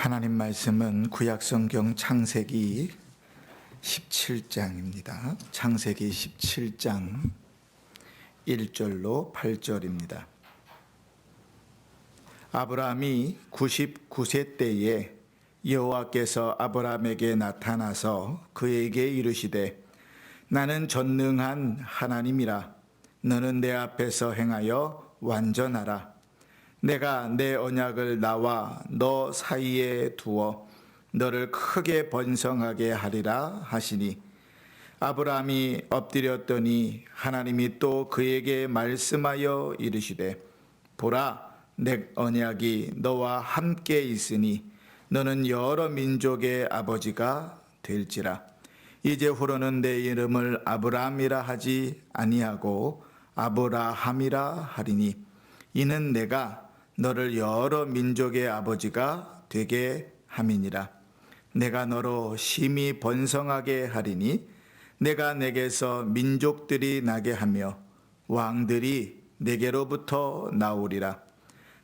하나님 말씀은 구약성경 창세기 17장입니다. 창세기 17장 1절로 8절입니다. 아브라함이 99세 때에 여호와께서 아브라함에게 나타나서 그에게 이르시되 나는 전능한 하나님이라. 너는 내 앞에서 행하여 완전하라. 내가 내 언약을 나와 너 사이에 두어 너를 크게 번성하게 하리라 하시니, 아브라함이 엎드렸더니 하나님이 또 그에게 말씀하여 이르시되 보라, 내 언약이 너와 함께 있으니 너는 여러 민족의 아버지가 될지라. 이제후로는 내 이름을 아브라함이라 하지 아니하고 아브라함이라 하리니, 이는 내가 너를 여러 민족의 아버지가 되게 함이니라. 내가 너로 심히 번성하게 하리니 내가 내게서 민족들이 나게 하며 왕들이 내게로부터 나오리라.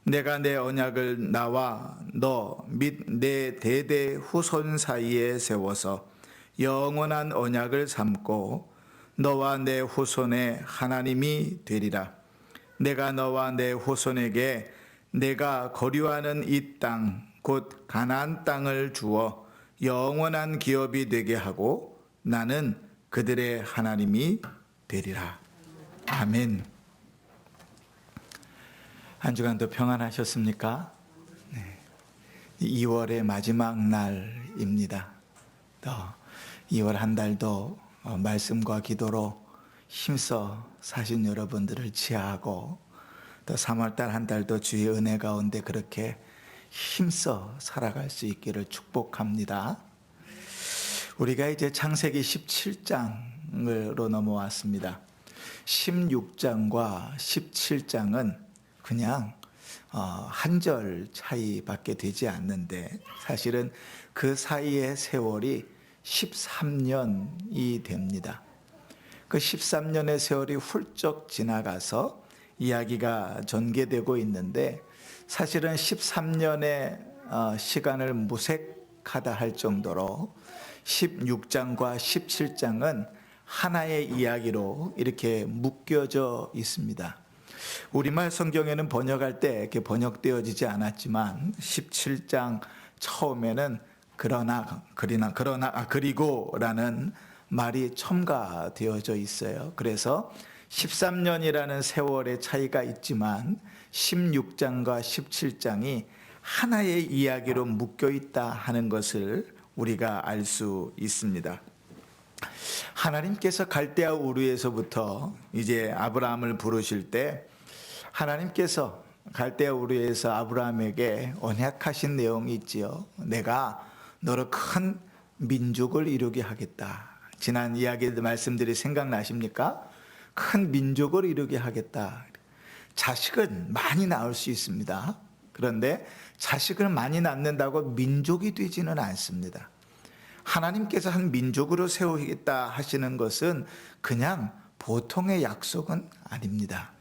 내가 내 언약을 나와 너 및 내 대대 후손 사이에 세워서 영원한 언약을 삼고 너와 내 후손의 하나님이 되리라. 내가 너와 내 후손에게 내가 거류하는 이 땅 곧 가나안 땅을 주어 영원한 기업이 되게 하고 나는 그들의 하나님이 되리라. 아멘. 한 주간도 평안하셨습니까? 네. 2월의 마지막 날입니다. 또 2월 한 달도 말씀과 기도로 힘써 사신 여러분들을 지하하고, 또 3월달 한 달도 주의 은혜 가운데 그렇게 힘써 살아갈 수 있기를 축복합니다. 우리가 이제 창세기 17장으로 넘어왔습니다. 16장과 17장은 그냥 한 절 차이밖에 되지 않는데, 사실은 그 사이의 세월이 13년이 됩니다. 그 13년의 세월이 훌쩍 지나가서 이야기가 전개되고 있는데, 사실은 13년의 시간을 무색하다 할 정도로 16장과 17장은 하나의 이야기로 이렇게 묶여져 있습니다. 우리말 성경에는 번역할 때 이렇게 번역되어지지 않았지만 17장 처음에는 그리고라는 말이 첨가되어져 있어요. 그래서 13년이라는 세월의 차이가 있지만 16장과 17장이 하나의 이야기로 묶여 있다 하는 것을 우리가 알 수 있습니다. 하나님께서 갈대아 우르에서부터 이제 아브라함을 부르실 때, 하나님께서 갈대아 우르에서 아브라함에게 언약하신 내용이 있지요. 내가 너를 큰 민족을 이루게 하겠다. 지난 이야기들 말씀들이 생각나십니까? 큰 민족을 이루게 하겠다. 자식은 많이 낳을 수 있습니다. 그런데 자식을 많이 낳는다고 민족이 되지는 않습니다. 하나님께서 한 민족으로 세우겠다 하시는 것은 그냥 보통의 약속은 아닙니다.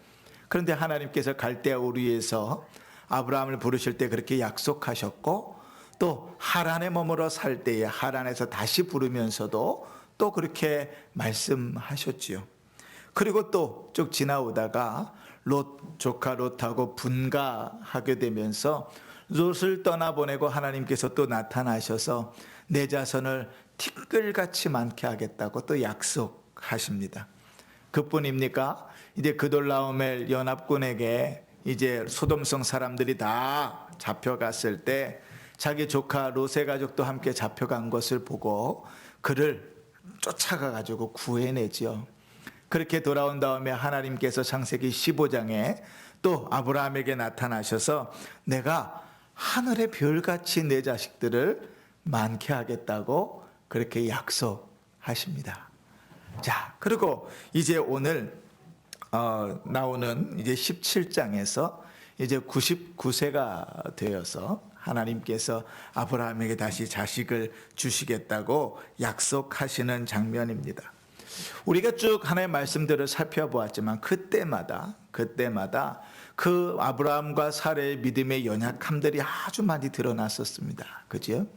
그런데 하나님께서 갈대아 우르에서 아브라함을 부르실 때 그렇게 약속하셨고, 또 하란에 머물러 살 때에 하란에서 다시 부르면서도 또 그렇게 말씀하셨지요. 그리고 또 쭉 지나오다가 조카 롯하고 분가하게 되면서 롯을 떠나보내고 하나님께서 또 나타나셔서 내 자손을 티끌같이 많게 하겠다고 또 약속하십니다. 그뿐입니까? 이제 그돌라오멜 연합군에게 이제 소돔성 사람들이 다 잡혀갔을 때 자기 조카 롯의 가족도 함께 잡혀간 것을 보고 그를 쫓아가 가지고 구해내지요. 그렇게 돌아온 다음에 하나님께서 창세기 15장에 또 아브라함에게 나타나셔서 내가 하늘의 별같이 내 자식들을 많게 하겠다고 그렇게 약속하십니다. 자, 그리고 이제 오늘 나오는 이제 17장에서 이제 99세가 되어서 하나님께서 아브라함에게 다시 자식을 주시겠다고 약속하시는 장면입니다. 우리가 쭉 하나님의 말씀들을 살펴보았지만 그때마다 그 아브라함과 사라의 믿음의 연약함들이 아주 많이 드러났었습니다. 그죠?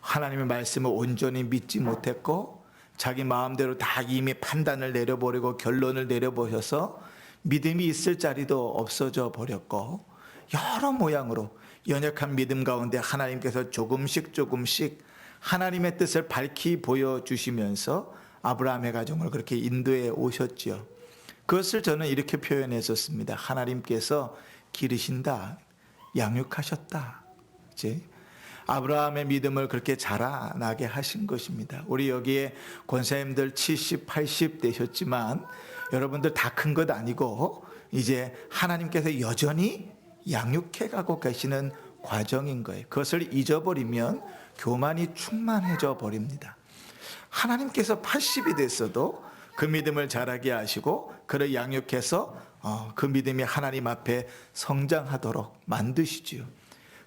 하나님의 말씀을 온전히 믿지 못했고 자기 마음대로 다 이미 판단을 내려버리고 결론을 내려버려서 믿음이 있을 자리도 없어져 버렸고 여러 모양으로 연약한 믿음 가운데 하나님께서 조금씩 하나님의 뜻을 밝히 보여주시면서 아브라함의 가정을 그렇게 인도해 오셨죠. 그것을 저는 이렇게 표현했었습니다. 하나님께서 기르신다, 양육하셨다. 이제 아브라함의 믿음을 그렇게 자라나게 하신 것입니다. 우리 여기에 권사님들 70, 80 되셨지만 여러분들 다 큰 것 아니고 이제 하나님께서 여전히 양육해 가고 계시는 과정인 거예요. 그것을 잊어버리면 교만이 충만해져 버립니다. 하나님께서 80이 됐어도 그 믿음을 자라게 하시고 그를 양육해서 그 믿음이 하나님 앞에 성장하도록 만드시지요.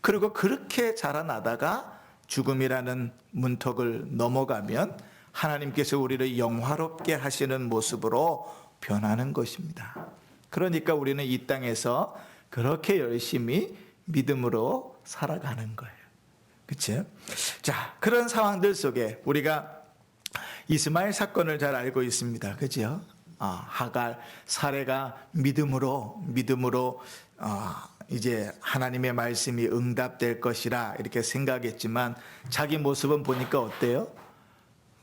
그리고 그렇게 자라나다가 죽음이라는 문턱을 넘어가면 하나님께서 우리를 영화롭게 하시는 모습으로 변하는 것입니다. 그러니까 우리는 이 땅에서 그렇게 열심히 믿음으로 살아가는 거예요. 그렇죠? 자, 그런 상황들 속에 우리가 이스마엘 사건을 잘 알고 있습니다. 그죠? 하갈, 사레가 믿음으로 이제 하나님의 말씀이 응답될 것이라 이렇게 생각했지만 자기 모습은 보니까 어때요?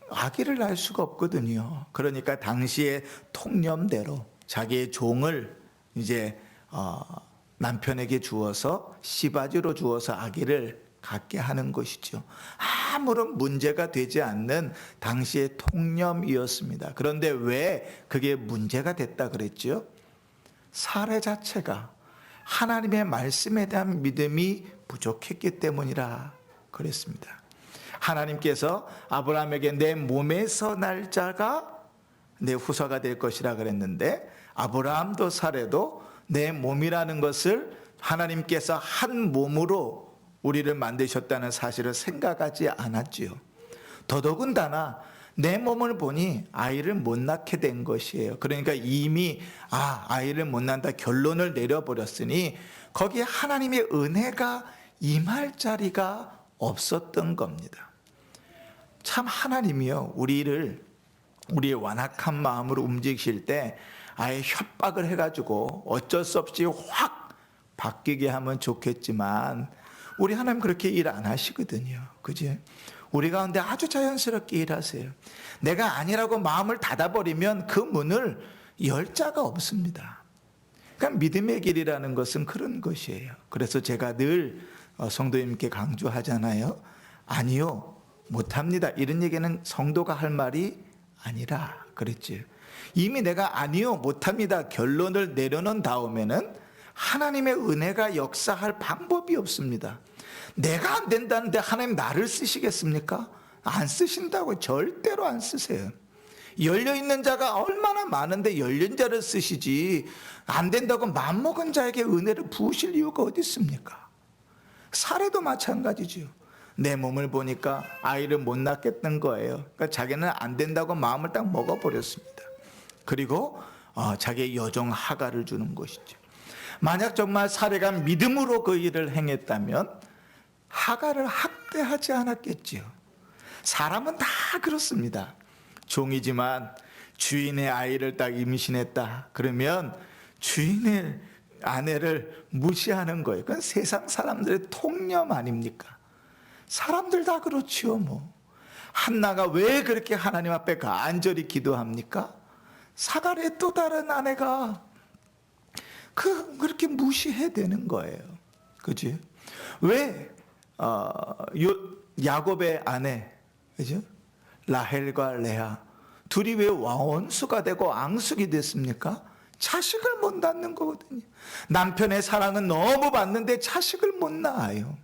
아기를 낳을 수가 없거든요. 그러니까 당시의 통념대로 자기의 종을 이제 남편에게 주어서 씨바지로 주어서 아기를 갖게 하는 것이죠. 아무런 문제가 되지 않는 당시의 통념이었습니다. 그런데 왜 그게 문제가 됐다 그랬죠? 사례 자체가 하나님의 말씀에 대한 믿음이 부족했기 때문이라 그랬습니다. 하나님께서 아브라함에게 내 몸에서 날 자가 내 후사가 될 것이라 그랬는데 아브라함도 사례도 내 몸이라는 것을 하나님께서 한 몸으로 우리를 만드셨다는 사실을 생각하지 않았지요. 더더군다나 내 몸을 보니 아이를 못 낳게 된 것이에요. 그러니까 이미 아이를 못 낳는다 결론을 내려버렸으니 거기에 하나님의 은혜가 임할 자리가 없었던 겁니다. 참 하나님이요, 우리의 완악한 마음으로 움직이실 때 아예 협박을 해가지고 어쩔 수 없이 확 바뀌게 하면 좋겠지만 우리 하나님 그렇게 일 안 하시거든요. 그지? 우리 가운데 아주 자연스럽게 일하세요. 내가 아니라고 마음을 닫아버리면 그 문을 열 자가 없습니다. 그러니까 믿음의 길이라는 것은 그런 것이에요. 그래서 제가 늘 성도님께 강조하잖아요. 아니요, 못합니다. 이런 얘기는 성도가 할 말이 아니라 그랬지. 이미 내가 아니요, 못합니다 결론을 내려놓은 다음에는 하나님의 은혜가 역사할 방법이 없습니다. 내가 안 된다는데 하나님 나를 쓰시겠습니까? 안 쓰신다고. 절대로 안 쓰세요. 열려있는 자가 얼마나 많은데 열린 자를 쓰시지 안 된다고 맘먹은 자에게 은혜를 부으실 이유가 어디 있습니까? 사례도 마찬가지죠. 내 몸을 보니까 아이를 못 낳겠던 거예요. 그러니까 자기는 안 된다고 마음을 딱 먹어버렸습니다. 그리고 자기의 여종 하갈을 주는 것이죠. 만약 정말 사례가 믿음으로 그 일을 행했다면 하갈을 학대하지 않았겠지요. 사람은 다 그렇습니다. 종이지만 주인의 아이를 딱 임신했다 그러면 주인의 아내를 무시하는 거예요. 그건 세상 사람들의 통념 아닙니까? 사람들 다 그렇지요. 뭐 한나가 왜 그렇게 하나님 앞에 간절히 기도합니까? 사갈의 또 다른 아내가 그렇게 무시해대는 거예요. 그지? 왜 야곱의 아내, 그죠? 라헬과 레아 둘이 왜 원수가 되고 앙숙이 됐습니까? 자식을 못 낳는 거거든요. 남편의 사랑은 너무 받는데 자식을 못 낳아요.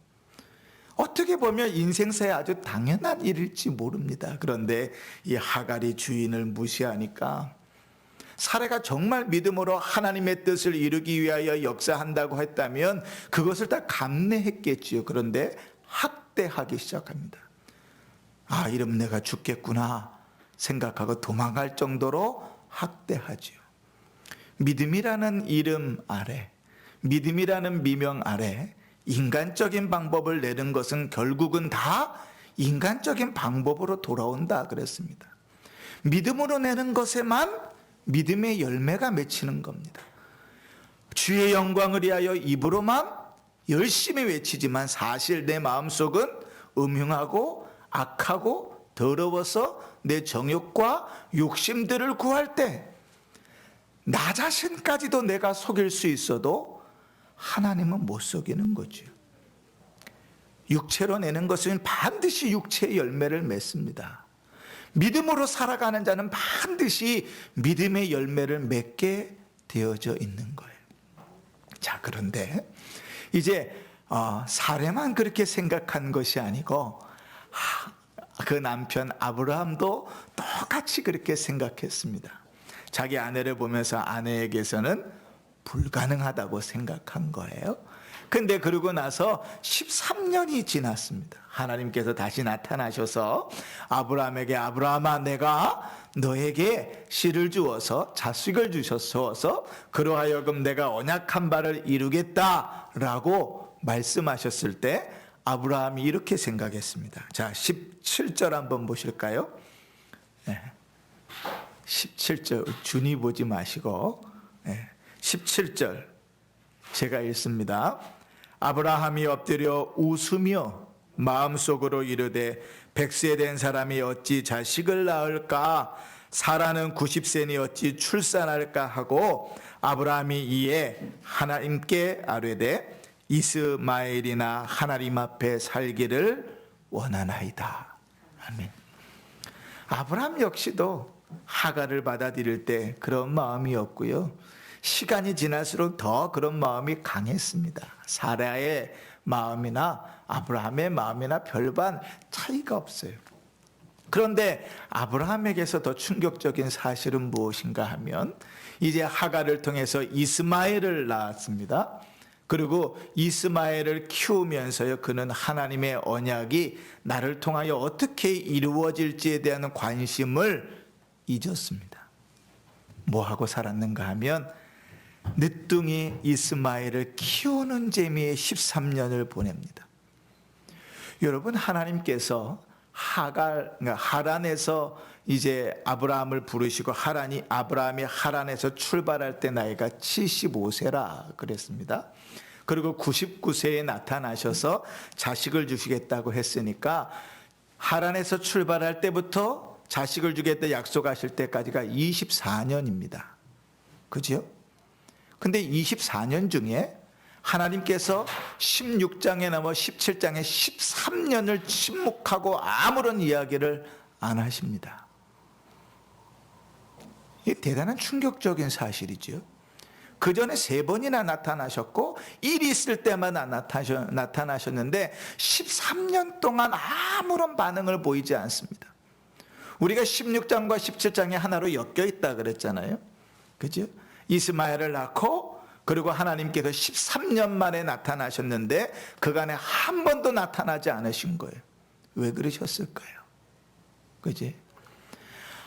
어떻게 보면 인생사에 아주 당연한 일일지 모릅니다. 그런데 이 하갈이 주인을 무시하니까 사례가 정말 믿음으로 하나님의 뜻을 이루기 위하여 역사한다고 했다면 그것을 다 감내했겠지요. 그런데 학대하기 시작합니다. 이러면 내가 죽겠구나 생각하고 도망갈 정도로 학대하지요. 믿음이라는 이름 아래, 믿음이라는 미명 아래 인간적인 방법을 내는 것은 결국은 다 인간적인 방법으로 돌아온다 그랬습니다. 믿음으로 내는 것에만 믿음의 열매가 맺히는 겁니다. 주의 영광을 위하여 입으로만 열심히 외치지만 사실 내 마음속은 음흉하고 악하고 더러워서 내 정욕과 욕심들을 구할 때 나 자신까지도 내가 속일 수 있어도 하나님은 못 속이는 거죠. 육체로 내는 것은 반드시 육체의 열매를 맺습니다. 믿음으로 살아가는 자는 반드시 믿음의 열매를 맺게 되어져 있는 거예요. 자, 그런데 이제 사례만 그렇게 생각한 것이 아니고 그 남편 아브라함도 똑같이 그렇게 생각했습니다. 자기 아내를 보면서 아내에게서는 불가능하다고 생각한 거예요. 근데 그러고 나서 13년이 지났습니다. 하나님께서 다시 나타나셔서 아브라함에게 아브라함아 내가 너에게 씨를 주어서 자식을 주셔서 그러하여금 내가 언약한 바를 이루겠다라고 말씀하셨을 때 아브라함이 이렇게 생각했습니다. 자, 17절 한번 보실까요? 네. 17절 준이 보지 마시고 17절 제가 읽습니다. 아브라함이 엎드려 웃으며 마음속으로 이르되 100세 된 사람이 어찌 자식을 낳을까 사라는 90세니 어찌 출산할까 하고 아브라함이 이에 하나님께 아뢰되 이스마엘이나 하나님 앞에 살기를 원하나이다. 아멘. 아브라함 역시도 하갈을 받아들일 때 그런 마음이었고요. 시간이 지날수록 더 그런 마음이 강했습니다. 사라의 마음이나 아브라함의 마음이나 별반 차이가 없어요. 그런데 아브라함에게서 더 충격적인 사실은 무엇인가 하면 이제 하갈을 통해서 이스마엘을 낳았습니다. 그리고 이스마엘을 키우면서요, 그는 하나님의 언약이 나를 통하여 어떻게 이루어질지에 대한 관심을 잊었습니다. 뭐하고 살았는가 하면 늦둥이 이스마엘을 키우는 재미에 13년을 보냅니다. 여러분, 하나님께서 하란에서 이제 아브라함을 부르시고 아브라함이 하란에서 출발할 때 나이가 75세라 그랬습니다. 그리고 99세에 나타나셔서 자식을 주시겠다고 했으니까 하란에서 출발할 때부터 자식을 주겠다 약속하실 때까지가 24년입니다. 그죠? 근데 24년 중에 하나님께서 16장에 넘어 17장에 13년을 침묵하고 아무런 이야기를 안 하십니다. 이게 대단한 충격적인 사실이죠. 그 전에 3번이나 나타나셨고 일이 있을 때만 나타나셨는데 13년 동안 아무런 반응을 보이지 않습니다. 우리가 16장과 17장에 하나로 엮여 있다 그랬잖아요. 그죠? 이스마엘을 낳고 그리고 하나님께서 13년 만에 나타나셨는데 그간에 한 번도 나타나지 않으신 거예요. 왜 그러셨을까요? 그지?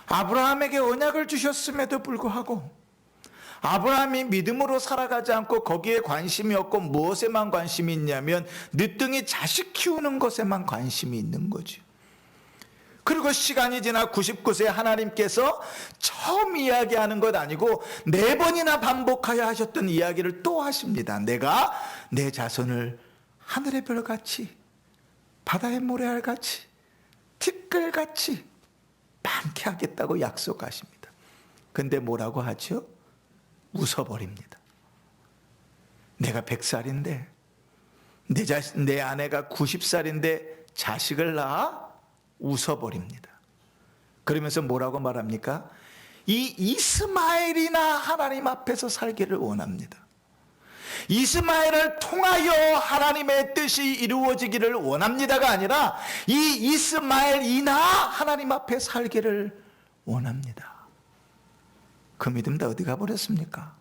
아브라함에게 언약을 주셨음에도 불구하고 아브라함이 믿음으로 살아가지 않고 거기에 관심이 없고 무엇에만 관심이 있냐면 늦둥이 자식 키우는 것에만 관심이 있는 거죠. 그리고 시간이 지나 99세 하나님께서 처음 이야기하는 것 아니고 4번이나 반복하여 하셨던 이야기를 또 하십니다. 내가 내 자손을 하늘의 별같이 바다의 모래알같이 티끌같이 많게 하겠다고 약속하십니다. 근데 뭐라고 하죠? 웃어버립니다. 내가 100살인데 내 아내가 90살인데 자식을 낳아? 웃어버립니다. 그러면서 뭐라고 말합니까? 이 이스마엘이나 하나님 앞에서 살기를 원합니다. 이스마엘을 통하여 하나님의 뜻이 이루어지기를 원합니다가 아니라 이 이스마엘이나 하나님 앞에 살기를 원합니다. 그 믿음 다 어디 가버렸습니까?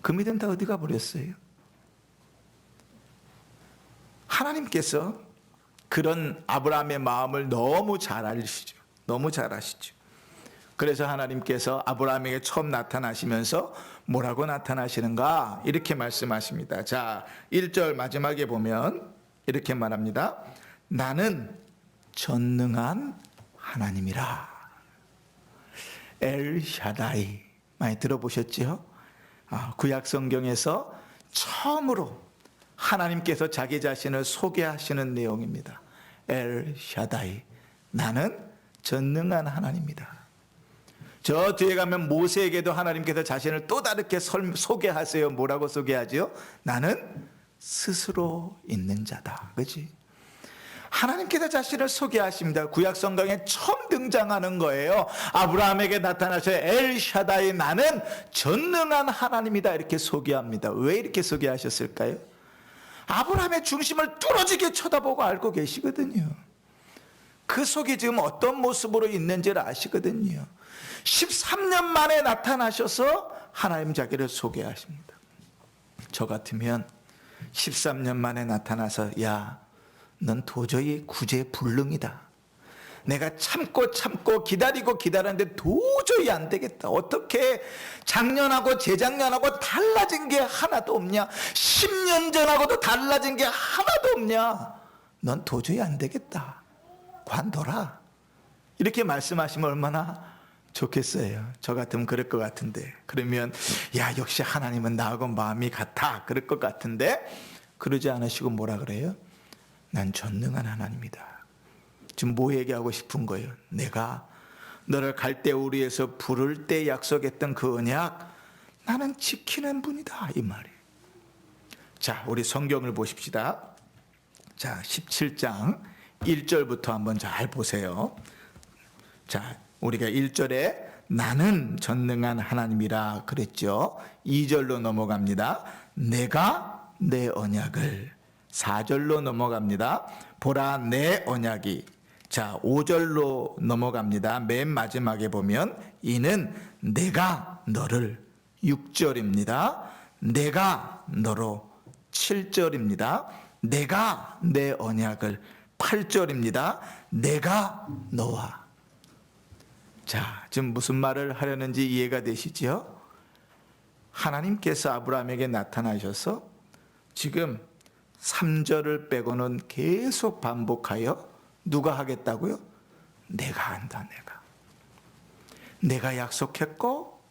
그 믿음 다 어디 가버렸어요? 하나님께서 그런 아브라함의 마음을 너무 잘 아시죠. 너무 잘 아시죠. 그래서 하나님께서 아브라함에게 처음 나타나시면서 뭐라고 나타나시는가? 이렇게 말씀하십니다. 자, 1절 마지막에 보면 이렇게 말합니다. 나는 전능한 하나님이라. 엘샤다이 많이 들어보셨지요? 구약 성경에서 처음으로 하나님께서 자기 자신을 소개하시는 내용입니다. 엘샤다이, 나는 전능한 하나님이다. 저 뒤에 가면 모세에게도 하나님께서 자신을 또 다르게 소개하세요. 뭐라고 소개하지요? 나는 스스로 있는 자다. 그렇지? 하나님께서 자신을 소개하십니다. 구약 성경에 처음 등장하는 거예요. 아브라함에게 나타나셔 엘샤다이, 나는 전능한 하나님이다, 이렇게 소개합니다. 왜 이렇게 소개하셨을까요? 아브라함의 중심을 뚫어지게 쳐다보고 알고 계시거든요. 그 속에 지금 어떤 모습으로 있는지를 아시거든요. 13년 만에 나타나셔서 하나님 자기를 소개하십니다. 저 같으면 13년 만에 나타나서 야, 넌 도저히 구제불능이다. 내가 참고 기다리고 기다렸는데 도저히 안 되겠다. 어떻게 작년하고 재작년하고 달라진 게 하나도 없냐? 10년 전하고도 달라진 게 하나도 없냐? 넌 도저히 안 되겠다. 관둬라. 이렇게 말씀하시면 얼마나 좋겠어요. 저 같으면 그럴 것 같은데. 그러면 야, 역시 하나님은 나하고 마음이 같아, 그럴 것 같은데 그러지 않으시고 뭐라 그래요? 난 전능한 하나님이다. 지금 뭐 얘기하고 싶은 거예요? 내가 너를 갈대우리에서 부를 때 약속했던 그 언약 나는 지키는 분이다, 이 말이에요. 자, 우리 성경을 보십시다. 자, 17장 1절부터 한번 잘 보세요. 자, 우리가 1절에 나는 전능한 하나님이라 그랬죠. 2절로 넘어갑니다. 내가 내 언약을. 4절로 넘어갑니다. 보라, 내 언약이. 자, 5절로 넘어갑니다. 맨 마지막에 보면 이는 내가 너를. 6절입니다. 내가 너로. 7절입니다. 내가 내 언약을. 8절입니다. 내가 너와. 자, 지금 무슨 말을 하려는지 이해가 되시지요? 하나님께서 아브라함에게 나타나셔서 지금 3절을 빼고는 계속 반복하여 누가 하겠다고요? 내가 한다, 내가 약속했고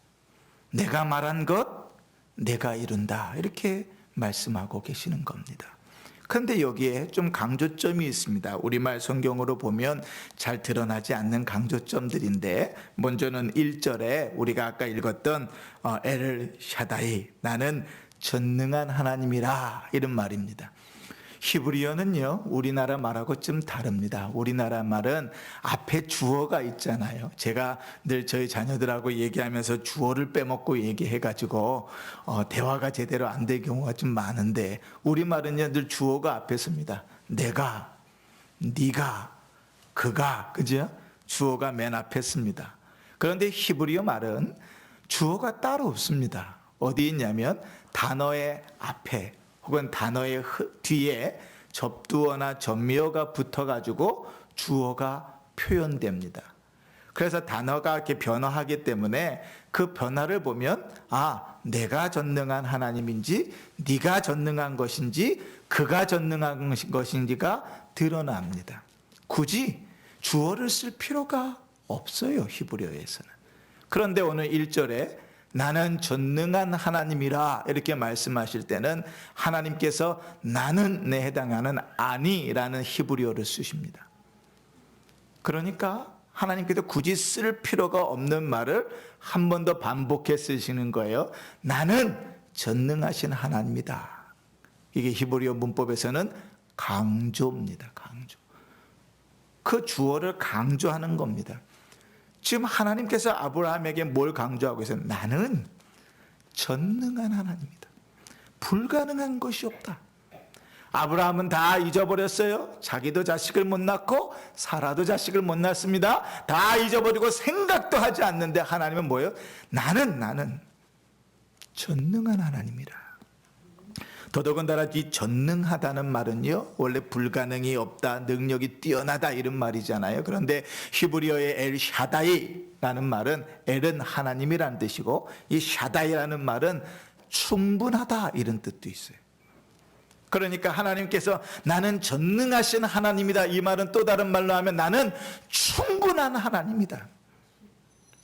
내가 말한 것 내가 이룬다, 이렇게 말씀하고 계시는 겁니다. 그런데 여기에 좀 강조점이 있습니다. 우리말 성경으로 보면 잘 드러나지 않는 강조점들인데, 먼저는 1절에 우리가 아까 읽었던 엘 샤다이, 나는 전능한 하나님이라, 이런 말입니다. 히브리어는요, 우리나라 말하고 좀 다릅니다. 우리나라 말은 앞에 주어가 있잖아요. 제가 늘 저희 자녀들하고 얘기하면서 주어를 빼먹고 얘기해가지고 대화가 제대로 안 될 경우가 좀 많은데, 우리말은요 늘 주어가 앞에 섭니다. 내가, 네가, 그가, 그죠? 주어가 맨 앞에 씁니다. 그런데 히브리어 말은 주어가 따로 없습니다. 어디 있냐면 단어의 앞에 혹은 단어의 뒤에 접두어나 전미어가 붙어가지고 주어가 표현됩니다. 그래서 단어가 이렇게 변화하기 때문에 그 변화를 보면 내가 전능한 하나님인지 네가 전능한 것인지 그가 전능한 것인지가 드러납니다. 굳이 주어를 쓸 필요가 없어요, 히브리어에서는. 그런데 오늘 1절에 나는 전능한 하나님이라 이렇게 말씀하실 때는 하나님께서 나는에 해당하는 아니라는 히브리어를 쓰십니다. 그러니까 하나님께서 굳이 쓸 필요가 없는 말을 한 번 더 반복해 쓰시는 거예요. 나는 전능하신 하나님이다. 이게 히브리어 문법에서는 강조입니다. 강조. 그 주어를 강조하는 겁니다. 지금 하나님께서 아브라함에게 뭘 강조하고 계세요? 나는 전능한 하나님이다. 불가능한 것이 없다. 아브라함은 다 잊어버렸어요. 자기도 자식을 못 낳고 사라도 자식을 못 낳습니다. 다 잊어버리고 생각도 하지 않는데 하나님은 뭐예요? 나는 전능한 하나님이라. 더더군다나 이 전능하다는 말은요, 원래 불가능이 없다, 능력이 뛰어나다 이런 말이잖아요. 그런데 히브리어의 엘 샤다이라는 말은 엘은 하나님이라는 뜻이고, 이 샤다이라는 말은 충분하다 이런 뜻도 있어요. 그러니까 하나님께서 나는 전능하신 하나님이다, 이 말은 또 다른 말로 하면 나는 충분한 하나님이다.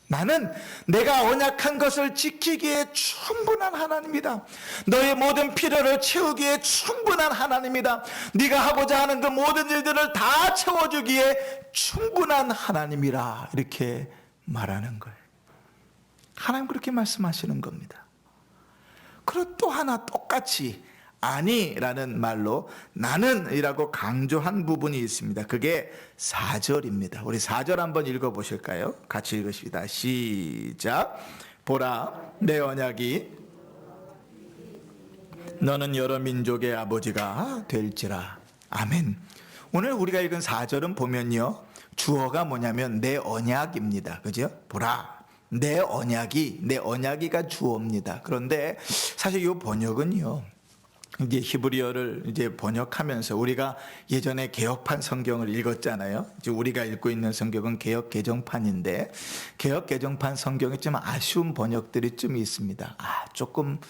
나는 내가 언약한 것을 지키기에 충분한 하나님이다. 너의 모든 필요를 채우기에 충분한 하나님이다. 네가 하고자 하는 그 모든 일들을 다 채워주기에 충분한 하나님이라, 이렇게 말하는 거예요. 하나님 그렇게 말씀하시는 겁니다. 그리고 또 하나 똑같이 아니라는 말로 나는 이라고 강조한 부분이 있습니다. 그게 4절입니다. 우리 4절 한번 읽어보실까요? 같이 읽으십니다. 시작. 보라, 내 언약이 너는 여러 민족의 아버지가 될지라. 아멘. 오늘 우리가 읽은 4절은 보면요, 주어가 뭐냐면 내 언약입니다. 그죠? 보라, 내 언약이가 주어입니다. 그런데 사실 이 번역은요, 이제 히브리어를 이제 번역하면서 우리가 예전에 개역판 성경을 읽었잖아요. 이제 우리가 읽고 있는 성경은 개역 개정판인데, 개역 개정판 성경에 좀 아쉬운 번역들이 좀 있습니다. 조금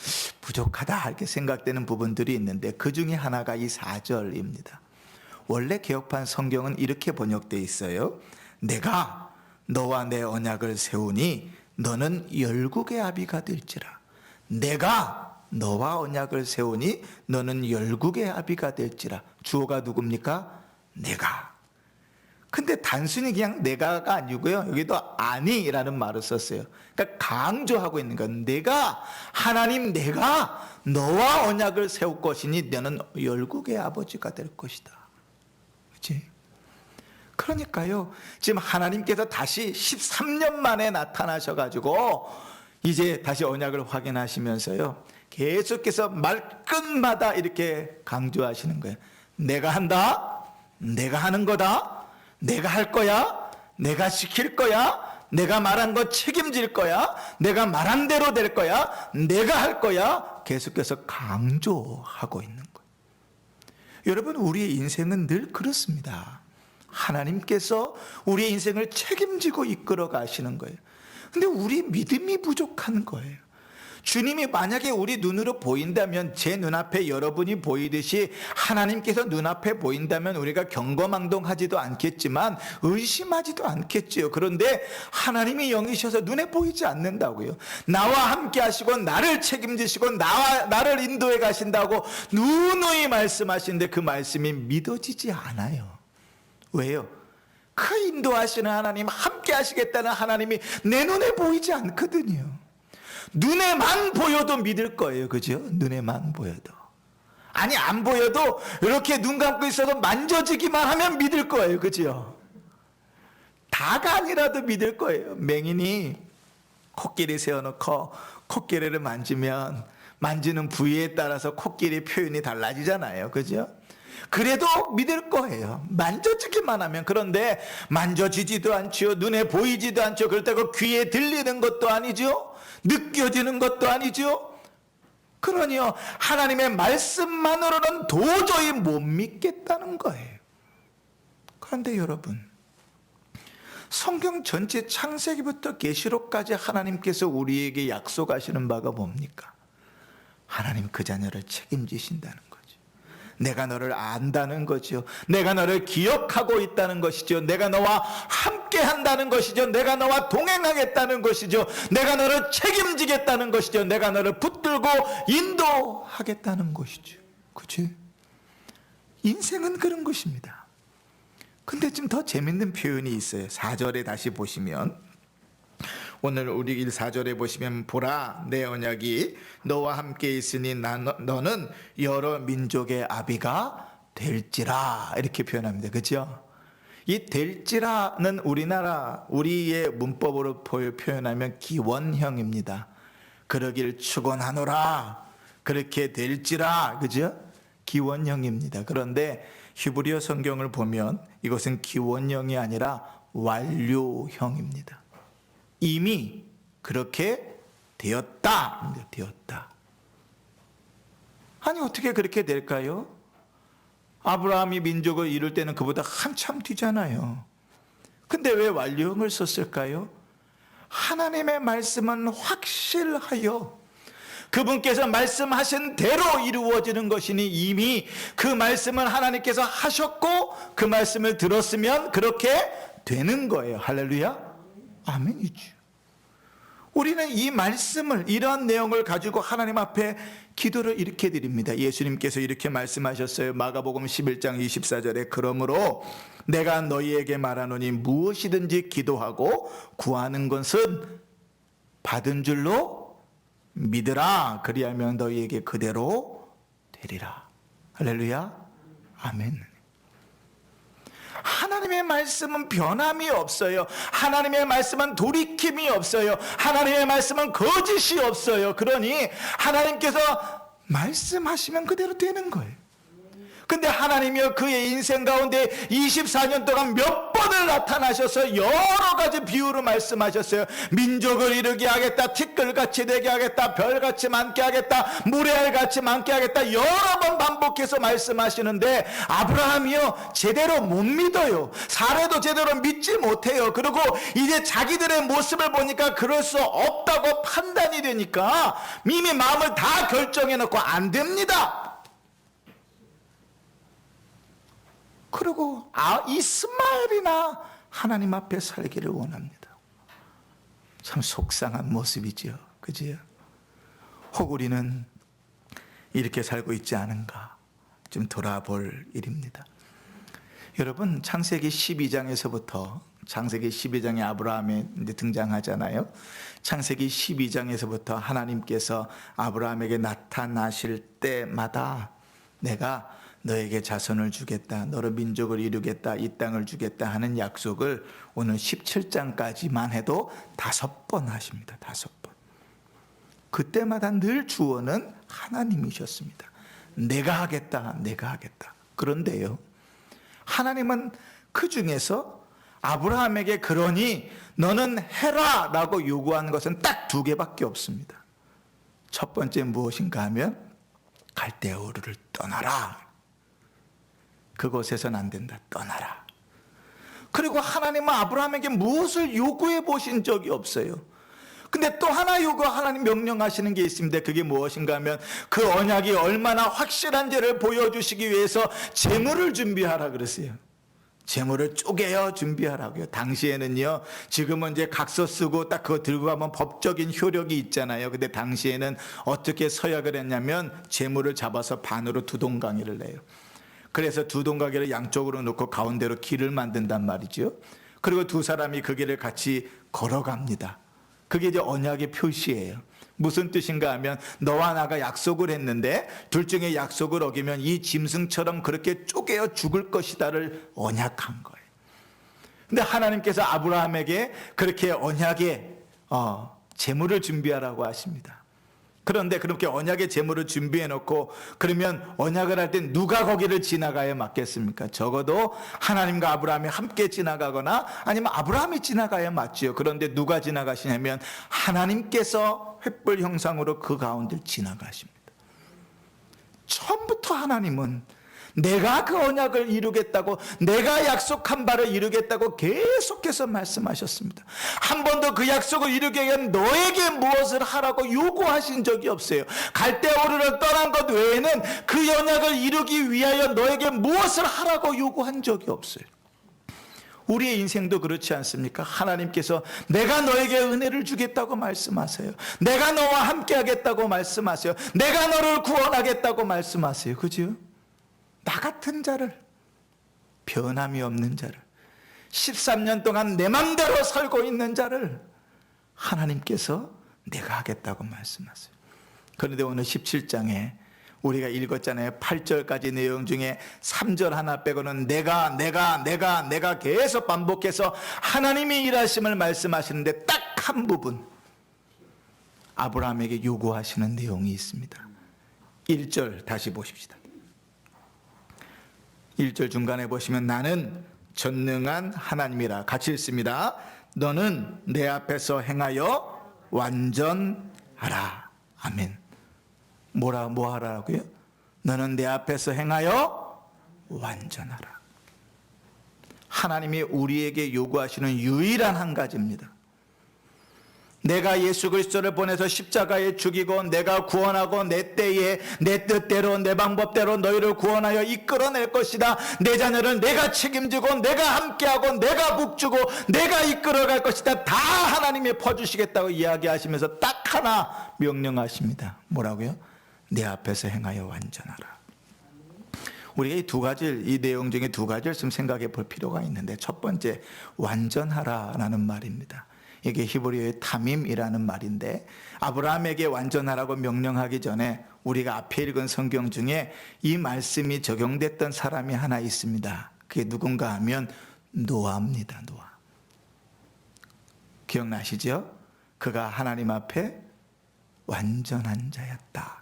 부족하다 이렇게 생각되는 부분들이 있는데, 그 중에 하나가 이 4절입니다. 원래 개역판 성경은 이렇게 번역되어 있어요. 내가 너와 내 언약을 세우니 너는 열국의 아비가 될지라. 내가 너와 언약을 세우니 너는 열국의 아비가 될지라. 주어가 누굽니까? 내가. 근데 단순히 그냥 내가가 아니고요, 여기도 아니라는 말을 썼어요. 그러니까 강조하고 있는 건 내가, 하나님 내가 너와 언약을 세울 것이니 너는 열국의 아버지가 될 것이다. 그렇지? 그러니까요, 지금 하나님께서 다시 13년 만에 나타나셔가지고 이제 다시 언약을 확인하시면서요, 계속해서 말끝마다 이렇게 강조하시는 거예요. 내가 한다, 내가 하는 거다, 내가 할 거야, 내가 시킬 거야, 내가 말한 거 책임질 거야, 내가 말한 대로 될 거야, 내가 할 거야, 계속해서 강조하고 있는 거예요. 여러분, 우리의 인생은 늘 그렇습니다. 하나님께서 우리의 인생을 책임지고 이끌어 가시는 거예요. 근데 우리 믿음이 부족한 거예요. 주님이 만약에 우리 눈으로 보인다면, 제 눈앞에 여러분이 보이듯이 하나님께서 눈앞에 보인다면 우리가 경거망동하지도 않겠지만 의심하지도 않겠지요. 그런데 하나님이 영이셔서 눈에 보이지 않는다고요. 나와 함께 하시고 나를 책임지시고 나를 인도해 가신다고 누누이 말씀하시는데 그 말씀이 믿어지지 않아요. 왜요? 그 인도하시는 하나님, 함께 하시겠다는 하나님이 내 눈에 보이지 않거든요. 눈에만 보여도 믿을 거예요. 그죠? 눈에만 보여도. 아니, 안 보여도 이렇게 눈 감고 있어도 만져지기만 하면 믿을 거예요. 그죠? 다가 아니라도 믿을 거예요. 맹인이 코끼리 세워놓고 코끼리를 만지면 만지는 부위에 따라서 코끼리 표현이 달라지잖아요. 그죠? 그래도 믿을 거예요. 만져지기만 하면. 그런데 만져지지도 않죠. 눈에 보이지도 않죠. 그렇다고 귀에 들리는 것도 아니죠. 느껴지는 것도 아니죠. 그러니요, 하나님의 말씀만으로는 도저히 못 믿겠다는 거예요. 그런데 여러분, 성경 전체 창세기부터 계시록까지 하나님께서 우리에게 약속하시는 바가 뭡니까? 하나님 그 자녀를 책임지신다는 거죠. 내가 너를 안다는 거죠. 내가 너를 기억하고 있다는 것이죠. 내가 너와 함께 한다는 것이죠. 내가 너와 동행하겠다는 것이죠. 내가 너를 책임지겠다는 것이죠. 내가 너를 붙들고 인도하겠다는 것이죠. 그치? 인생은 그런 것입니다. 근데 좀 더 재밌는 표현이 있어요. 4절에 다시 보시면, 오늘 우리 4절에 보시면, 보라, 내 언약이 너와 함께 있으니 너는 여러 민족의 아비가 될지라, 이렇게 표현합니다. 그렇죠? 이 될지라는 우리의 문법으로 표현하면 기원형입니다. 그러길 축원하노라, 그렇게 될지라, 그죠? 기원형입니다. 그런데 히브리어 성경을 보면 이것은 기원형이 아니라 완료형입니다. 이미 그렇게 되었다. 아니 어떻게 그렇게 될까요? 아브라함이 민족을 이룰 때는 그보다 한참 뒤잖아요. 근데 왜 완료형을 썼을까요? 하나님의 말씀은 확실하여 그분께서 말씀하신 대로 이루어지는 것이니 이미 그 말씀을 하나님께서 하셨고 그 말씀을 들었으면 그렇게 되는 거예요. 할렐루야. 아멘이죠. 우리는 이 말씀을, 이러한 내용을 가지고 하나님 앞에 기도를 이렇게 드립니다. 예수님께서 이렇게 말씀하셨어요. 마가복음 11장 24절에 그러므로 내가 너희에게 말하노니 무엇이든지 기도하고 구하는 것은 받은 줄로 믿으라. 그리하면 너희에게 그대로 되리라. 할렐루야. 아멘. 하나님의 말씀은 변함이 없어요. 하나님의 말씀은 돌이킴이 없어요. 하나님의 말씀은 거짓이 없어요. 그러니 하나님께서 말씀하시면 그대로 되는 거예요. 근데 하나님이요 그의 인생 가운데 24년 동안 몇 번을 나타나셔서 여러 가지 비유로 말씀하셨어요. 민족을 이루게 하겠다, 티끌같이 되게 하겠다, 별같이 많게 하겠다, 모래알같이 많게 하겠다, 여러 번 반복해서 말씀하시는데 아브라함이요 제대로 못 믿어요. 사례도 제대로 믿지 못해요. 그리고 이제 자기들의 모습을 보니까 그럴 수 없다고 판단이 되니까 이미 마음을 다 결정해 놓고 안 됩니다. 그리고 이스마엘이나 하나님 앞에 살기를 원합니다. 참 속상한 모습이죠. 그지요? 혹 우리는 이렇게 살고 있지 않은가 좀 돌아볼 일입니다. 여러분 창세기 12장에서부터 창세기 12장에 아브라함이 등장하잖아요. 창세기 12장에서부터 하나님께서 아브라함에게 나타나실 때마다 내가 너에게 자손을 주겠다, 너로 민족을 이루겠다, 이 땅을 주겠다 하는 약속을 오늘 17장까지만 해도 5번 하십니다. 5번. 그때마다 늘 주어는 하나님이셨습니다. 내가 하겠다, 내가 하겠다. 그런데요, 하나님은 그 중에서 아브라함에게 그러니 너는 해라 라고 요구한 것은 딱 2개밖에 없습니다. 첫 번째 무엇인가 하면 갈대아 우르를 떠나라. 그곳에선 안 된다. 떠나라. 그리고 하나님은 아브라함에게 무엇을 요구해 보신 적이 없어요. 근데 또 하나 하나님 명령하시는 게 있습니다. 그게 무엇인가 하면 그 언약이 얼마나 확실한지를 보여주시기 위해서 제물을 준비하라 그랬어요. 제물을 쪼개어 준비하라고요. 당시에는요, 지금은 이제 각서 쓰고 딱 그거 들고 가면 법적인 효력이 있잖아요. 근데 당시에는 어떻게 서약을 했냐면 제물을 잡아서 반으로 2동강이를 내요. 그래서 2동강이를 양쪽으로 놓고 가운데로 길을 만든단 말이죠. 그리고 2 사람이 그 길을 같이 걸어갑니다. 그게 이제 언약의 표시예요. 무슨 뜻인가 하면 너와 나가 약속을 했는데 둘 중에 약속을 어기면 이 짐승처럼 그렇게 쪼개어 죽을 것이다를 언약한 거예요. 근데 하나님께서 아브라함에게 그렇게 언약의 제물을 준비하라고 하십니다. 그런데 그렇게 언약의 제물을 준비해 놓고 그러면 언약을 할 때 누가 거기를 지나가야 맞겠습니까? 적어도 하나님과 아브라함이 함께 지나가거나 아니면 아브라함이 지나가야 맞지요. 그런데 누가 지나가시냐면 하나님께서 횃불 형상으로 그 가운데를 지나가십니다. 처음부터 하나님은 내가 그 언약을 이루겠다고, 내가 약속한 바를 이루겠다고 계속해서 말씀하셨습니다. 한 번도 그 약속을 이루기 위해 너에게 무엇을 하라고 요구하신 적이 없어요. 갈대아우르를 떠난 것 외에는 그 언약을 이루기 위하여 너에게 무엇을 하라고 요구한 적이 없어요. 우리의 인생도 그렇지 않습니까? 하나님께서 내가 너에게 은혜를 주겠다고 말씀하세요. 내가 너와 함께 하겠다고 말씀하세요. 내가 너를 구원하겠다고 말씀하세요. 그죠? 나 같은 자를, 변함이 없는 자를, 13년 동안 내 맘대로 살고 있는 자를 하나님께서 내가 하겠다고 말씀하세요. 그런데 오늘 17장에 우리가 읽었잖아요. 8절까지 내용 중에 3절 하나 빼고는 내가 계속 반복해서 하나님이 일하심을 말씀하시는데 딱 한 부분 아브라함에게 요구하시는 내용이 있습니다. 1절 다시 보십시다. 1절 중간에 보시면 나는 전능한 하나님이라 같이 읽습니다. 너는 내 앞에서 행하여 완전하라. 아멘. 뭐 하라고요? 너는 내 앞에서 행하여 완전하라. 하나님이 우리에게 요구하시는 유일한 한 가지입니다. 내가 예수 그리스도를 보내서 십자가에 죽이고 내가 구원하고 내 때에 내 뜻대로 내 방법대로 너희를 구원하여 이끌어낼 것이다. 내 자녀를 내가 책임지고 내가 함께하고 내가 북주고 내가 이끌어갈 것이다. 다 하나님이 퍼주시겠다고 이야기하시면서 딱 하나 명령하십니다. 뭐라고요? 내 앞에서 행하여 완전하라. 우리가 이 내용 중에 두 가지를 좀 생각해 볼 필요가 있는데, 첫 번째, 완전하라라는 말입니다. 이게 히브리어의 타밈이라는 말인데, 아브라함에게 완전하라고 명령하기 전에 우리가 앞에 읽은 성경 중에 이 말씀이 적용됐던 사람이 하나 있습니다. 그게 누군가 하면 노아입니다. 노아. 기억나시죠? 그가 하나님 앞에 완전한 자였다.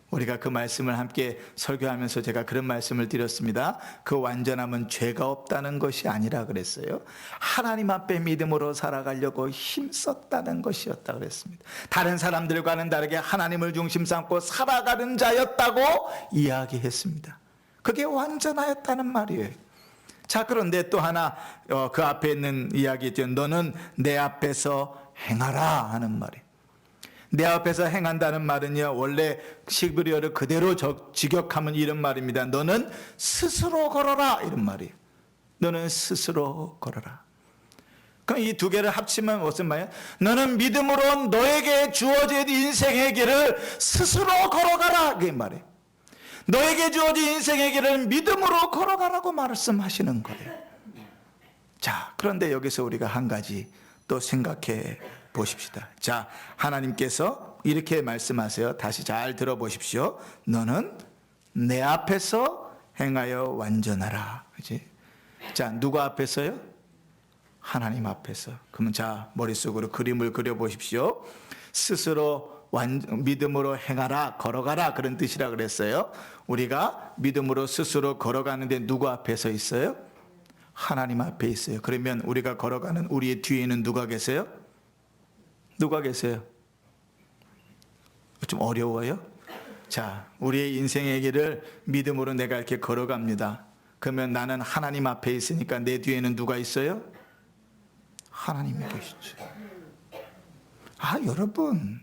우리가 그 말씀을 함께 설교하면서 제가 그런 말씀을 드렸습니다. 그 완전함은 죄가 없다는 것이 아니라 그랬어요. 하나님 앞에 믿음으로 살아가려고 힘썼다는 것이었다 그랬습니다. 다른 사람들과는 다르게 하나님을 중심 삼고 살아가는 자였다고 이야기했습니다. 그게 완전하였다는 말이에요. 자, 그런데 또 하나 그 앞에 있는 이야기죠. 너는 내 앞에서 행하라 하는 말이에요. 내 앞에서 행한다는 말은요, 원래 히브리어를 그대로 직역하면 이런 말입니다. 너는 스스로 걸어라, 이런 말이에요. 너는 스스로 걸어라. 그럼 이 두 개를 합치면 무슨 말이에요? 너는 믿음으로 너에게 주어진 인생의 길을 스스로 걸어가라, 그 말이에요. 너에게 주어진 인생의 길을 믿음으로 걸어가라고 말씀하시는 거예요. 자, 그런데 여기서 우리가 한 가지 또 생각해 보십시다. 자, 하나님께서 이렇게 말씀하세요. 다시 잘 들어보십시오. 너는 내 앞에서 행하여 완전하라. 그치? 자, 누구 앞에서요? 하나님 앞에서. 그러면 자, 머릿속으로 그림을 그려보십시오. 스스로 믿음으로 행하라, 걸어가라, 그런 뜻이라 그랬어요. 우리가 믿음으로 스스로 걸어가는데 누구 앞에서 있어요? 하나님 앞에 있어요. 그러면 우리가 걸어가는 우리의 뒤에는 누가 계세요? 누가 계세요? 좀 어려워요? 자, 우리의 인생의 길을 믿음으로 내가 이렇게 걸어갑니다. 그러면 나는 하나님 앞에 있으니까 내 뒤에는 누가 있어요? 하나님이 계시죠. 아, 여러분,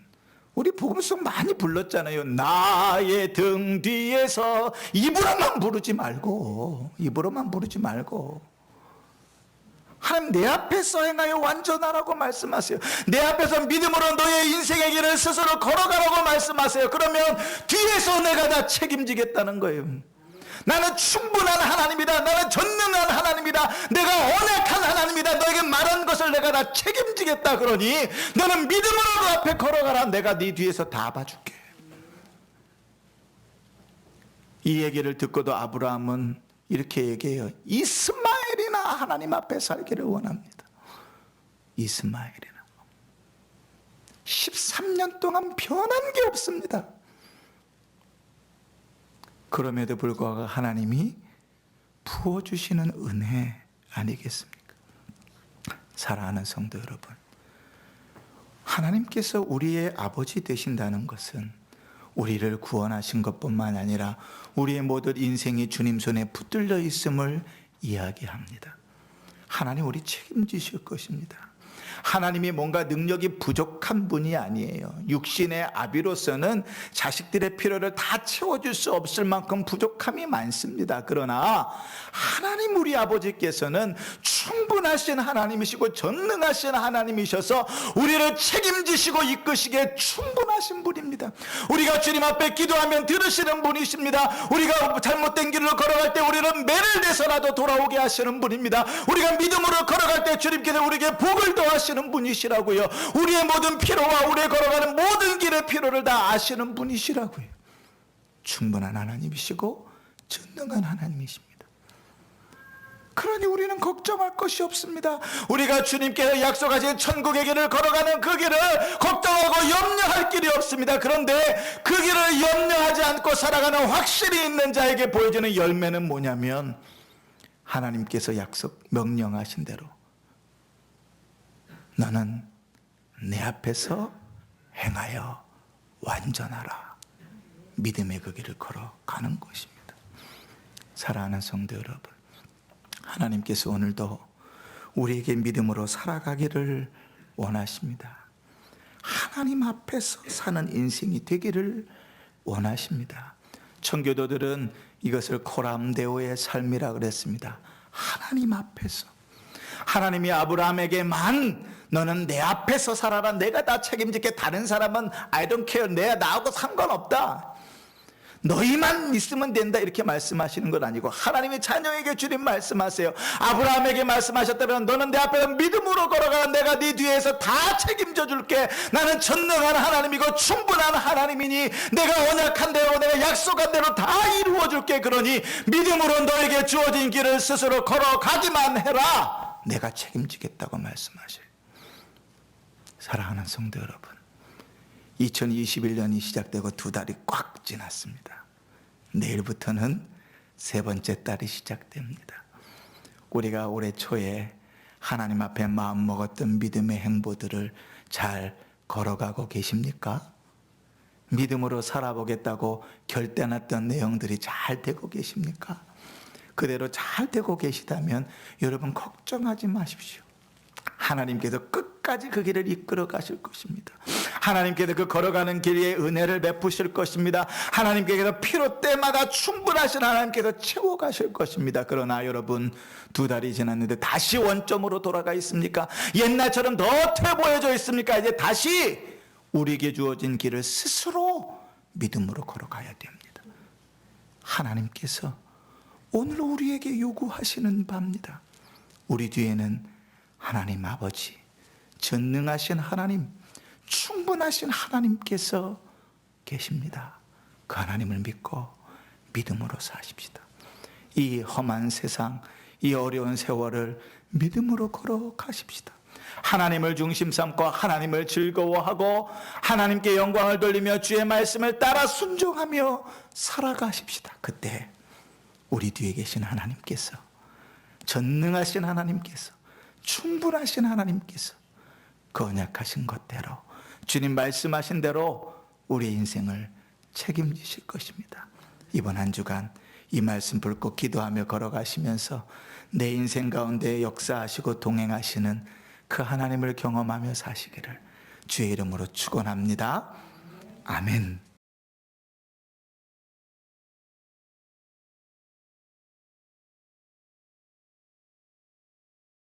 우리 복음송 많이 불렀잖아요. 나의 등 뒤에서. 입으로만 부르지 말고, 입으로만 부르지 말고. 하나님 내 앞에서 행하여 완전하라고 말씀하세요. 내 앞에서 믿음으로 너의 인생의 길을 스스로 걸어가라고 말씀하세요. 그러면 뒤에서 내가 다 책임지겠다는 거예요. 나는 충분한 하나님이다. 나는 전능한 하나님이다. 내가 언약한 하나님이다. 너에게 말한 것을 내가 다 책임지겠다. 그러니 너는 믿음으로 그 앞에 걸어가라. 내가 네 뒤에서 다 봐줄게. 이 얘기를 듣고도 아브라함은 이렇게 얘기해요. 이스마엘이나 하나님 앞에 살기를 원합니다. 이스마엘이나. 13년 동안 변한 게 없습니다. 그럼에도 불구하고 하나님이 부어주시는 은혜 아니겠습니까? 사랑하는 성도 여러분, 하나님께서 우리의 아버지 되신다는 것은 우리를 구원하신 것뿐만 아니라 우리의 모든 인생이 주님 손에 붙들려 있음을 이야기합니다. 하나님 우리 책임지실 것입니다. 하나님이 뭔가 능력이 부족한 분이 아니에요. 육신의 아비로서는 자식들의 필요를 다 채워줄 수 없을 만큼 부족함이 많습니다. 그러나 하나님 우리 아버지께서는 충분하신 하나님이시고 전능하신 하나님이셔서 우리를 책임지시고 이끄시기에 충분하신 분입니다. 우리가 주님 앞에 기도하면 들으시는 분이십니다. 우리가 잘못된 길로 걸어갈 때 우리는 매를 내서라도 돌아오게 하시는 분입니다. 우리가 믿음으로 걸어갈 때 주님께서 우리에게 복을 더하시는 분이시라고요. 우리의 모든 필요와 우리의 걸어가는 모든 길의 필요를 다 아시는 분이시라고요. 충분한 하나님이시고 전능한 하나님이십니다. 그러니 우리는 걱정할 것이 없습니다. 우리가 주님께서 약속하신 천국의 길을 걸어가는 그 길을 걱정하고 염려할 길이 없습니다. 그런데 그 길을 염려하지 않고 살아가는 확실히 있는 자에게 보여주는 열매는 뭐냐면 하나님께서 명령하신 대로 너는 내 앞에서 행하여 완전하라. 믿음의 그 길을 걸어가는 것입니다. 사랑하는 성도 여러분, 하나님께서 오늘도 우리에게 믿음으로 살아가기를 원하십니다. 하나님 앞에서 사는 인생이 되기를 원하십니다. 청교도들은 이것을 코람데오의 삶이라 그랬습니다. 하나님 앞에서, 하나님이 아브라함에게만 너는 내 앞에서 살아라, 내가 다 책임질게, 다른 사람은 I don't care, 나하고 상관없다, 너희만 있으면 된다, 이렇게 말씀하시는 건 아니고 하나님이 자녀에게 주님 말씀하세요. 아브라함에게 말씀하셨다면 너는 내 앞에 믿음으로 걸어가, 내가 네 뒤에서 다 책임져 줄게. 나는 전능한 하나님이고 충분한 하나님이니 내가 언약한 대로, 내가 약속한 대로 다 이루어 줄게. 그러니 믿음으로 너에게 주어진 길을 스스로 걸어가기만 해라, 내가 책임지겠다고 말씀하셔요. 사랑하는 성도 여러분, 2021년이 시작되고 2달이 꽉 지났습니다. 내일부터는 3번째 달이 시작됩니다. 우리가 올해 초에 하나님 앞에 마음먹었던 믿음의 행보들을 잘 걸어가고 계십니까? 믿음으로 살아보겠다고 결단했던 내용들이 잘 되고 계십니까? 그대로 잘 되고 계시다면 여러분 걱정하지 마십시오. 하나님께서 끝까지 그 길을 이끌어 가실 것입니다. 하나님께서 그 걸어가는 길에 은혜를 베푸실 것입니다. 하나님께서 필요 때마다 충분하신 하나님께서 채워가실 것입니다. 그러나 여러분, 2달이 지났는데 다시 원점으로 돌아가 있습니까? 옛날처럼 더 퇴보해져 있습니까? 이제 다시 우리에게 주어진 길을 스스로 믿음으로 걸어가야 됩니다. 하나님께서 오늘 우리에게 요구하시는 바입니다. 우리 뒤에는 하나님 아버지, 전능하신 하나님, 충분하신 하나님께서 계십니다. 그 하나님을 믿고 믿음으로 사십시다. 이 험한 세상, 이 어려운 세월을 믿음으로 걸어가십시다. 하나님을 중심 삼고 하나님을 즐거워하고 하나님께 영광을 돌리며 주의 말씀을 따라 순종하며 살아가십시다. 그때 우리 뒤에 계신 하나님께서, 전능하신 하나님께서, 충분하신 하나님께서 그 언약하신 것대로, 주님 말씀하신 대로 우리의 인생을 책임지실 것입니다. 이번 한 주간 이 말씀 붙들고 기도하며 걸어가시면서 내 인생 가운데 역사하시고 동행하시는 그 하나님을 경험하며 사시기를 주의 이름으로 축원합니다. 아멘.